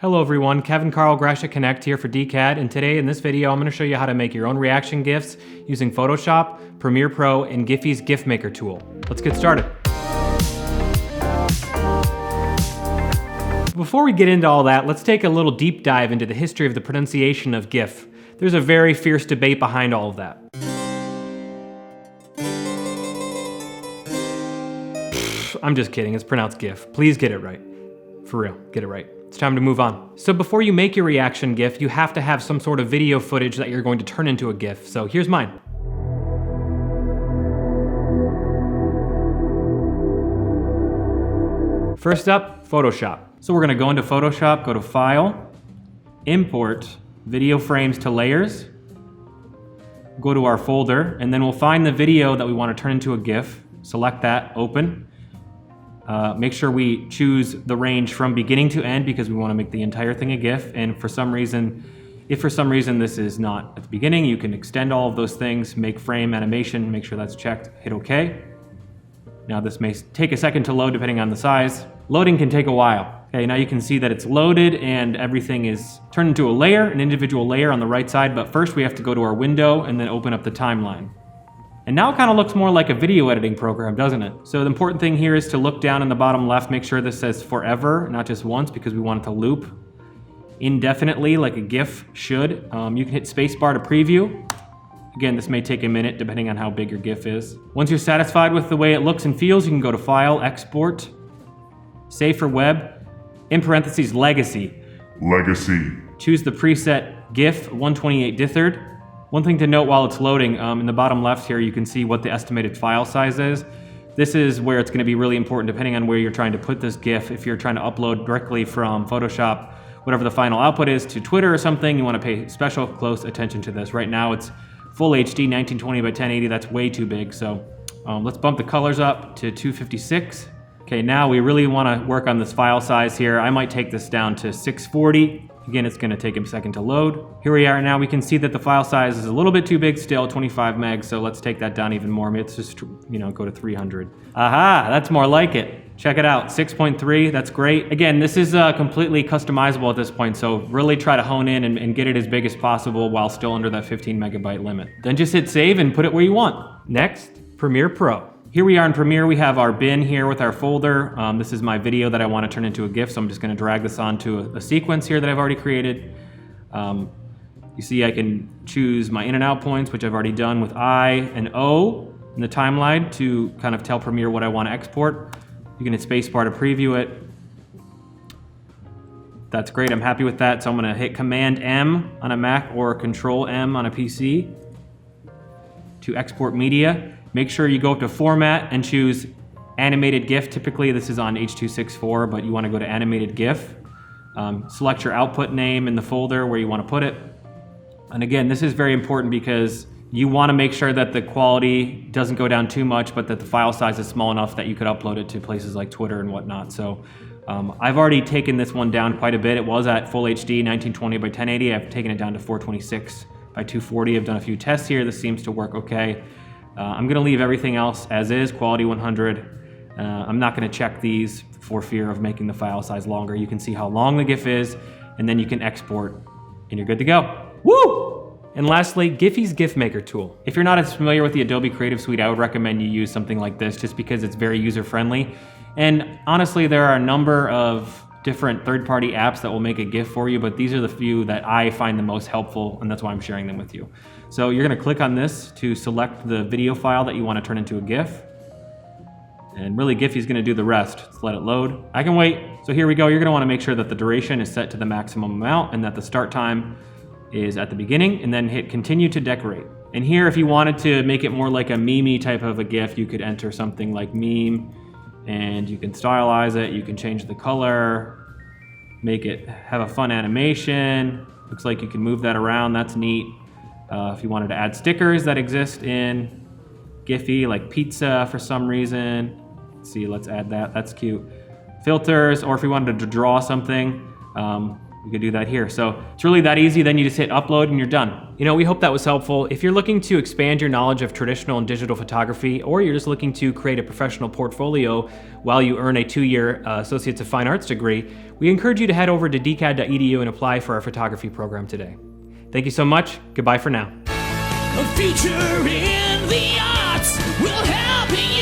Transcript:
Hello everyone, Kevin Carl Grasha Connect here for DCAD, and today in this video I'm going to show you how to make your own reaction GIFs using Photoshop, Premiere Pro, and GIPHY's GIF Maker tool. Let's get started. Before we get into all that, let's take a little deep dive into the history of the pronunciation of GIF. There's a very fierce debate behind all of that. I'm just kidding, it's pronounced GIF. Please get it right. For real, get it right. It's time to move on. So before you make your reaction GIF, you have to have some sort of video footage that you're going to turn into a GIF. So here's mine. First up, Photoshop. So we're gonna go into Photoshop, go to File, Import, Video Frames to Layers, go to our folder, and then we'll find the video that we want to turn into a GIF. Select that, open. Make sure we choose the range from beginning to end because we want to make the entire thing a GIF. And if for some reason this is not at the beginning, you can extend all of those things, make frame animation, make sure that's checked, hit OK. Now this may take a second to load depending on the size. Loading can take a while. Okay, now you can see that it's loaded and everything is turned into a layer, an individual layer on the right side, but first we have to go to our window and then open up the timeline. And now it kind of looks more like a video editing program, doesn't it? So the important thing here is to look down in the bottom left, make sure this says forever, not just once, because we want it to loop indefinitely like a GIF should. You can hit spacebar to preview. Again, this may take a minute depending on how big your GIF is. Once you're satisfied with the way it looks and feels, you can go to File, Export, Save for Web, in parentheses, Legacy. Choose the preset GIF 128 ditherd. One thing to note while it's loading, in the bottom left here, you can see what the estimated file size is. This is where it's going to be really important depending on where you're trying to put this GIF. If you're trying to upload directly from Photoshop, whatever the final output is, to Twitter or something, you want to pay special close attention to this. Right now it's full HD 1920 by 1080, that's way too big. So let's bump the colors up to 256. Okay, now we really want to work on this file size here. I might take this down to 640. Again, it's going to take a second to load. Here we are now. We can see that the file size is a little bit too big still, 25 megs. So let's take that down even more. Let's just, go to 300. Aha, that's more like it. Check it out, 6.3, that's great. Again, this is completely customizable at this point. So really try to hone in and get it as big as possible while still under that 15 megabyte limit. Then just hit save and put it where you want. Next, Premiere Pro. Here we are in Premiere, we have our bin here with our folder. This is my video that I want to turn into a GIF, so I'm just gonna drag this onto a sequence here that I've already created. You see I can choose my in and out points, which I've already done with I and O in the timeline to kind of tell Premiere what I want to export. You can hit spacebar to preview it. That's great, I'm happy with that, so I'm gonna hit Command M on a Mac or Control M on a PC to export media. Make sure you go up to Format and choose Animated GIF. Typically this is on H.264, but you want to go to Animated GIF. Select your output name in the folder where you want to put it. And again, this is very important because you want to make sure that the quality doesn't go down too much, but that the file size is small enough that you could upload it to places like Twitter and whatnot. So I've already taken this one down quite a bit. It was at full HD 1920 by 1080. I've taken it down to 426 by 240. I've done a few tests here. This seems to work okay. I'm going to leave everything else as is, quality 100. I'm not going to check these for fear of making the file size longer. You can see how long the GIF is, and then you can export, and you're good to go. Woo! And lastly, GIPHY's GIF Maker tool. If you're not as familiar with the Adobe Creative Suite, I would recommend you use something like this just because it's very user-friendly. And honestly, there are a number of different third-party apps that will make a GIF for you, but these are the few that I find the most helpful, and that's why I'm sharing them with you. So you're gonna click on this to select the video file that you wanna turn into a GIF. And really GIPHY's gonna do the rest. Let's let it load. I can wait. So here we go. You're gonna wanna make sure that the duration is set to the maximum amount and that the start time is at the beginning, and then hit continue to decorate. And here, if you wanted to make it more like a meme-y type of a GIF, you could enter something like meme, and you can stylize it, you can change the color, make it have a fun animation. Looks like you can move that around, that's neat. If you wanted to add stickers that exist in GIPHY, like pizza for some reason. Let's see, let's add that, that's cute. Filters, or if you wanted to draw something, You could do that here. So it's really that easy. Then you just hit upload and you're done. You know, we hope that was helpful. If you're looking to expand your knowledge of traditional and digital photography, or you're just looking to create a professional portfolio while you earn a 2-year Associates of Fine Arts degree, we encourage you to head over to DCAD.edu and apply for our photography program today. Thank you so much. Goodbye for now. A future in the arts will help you.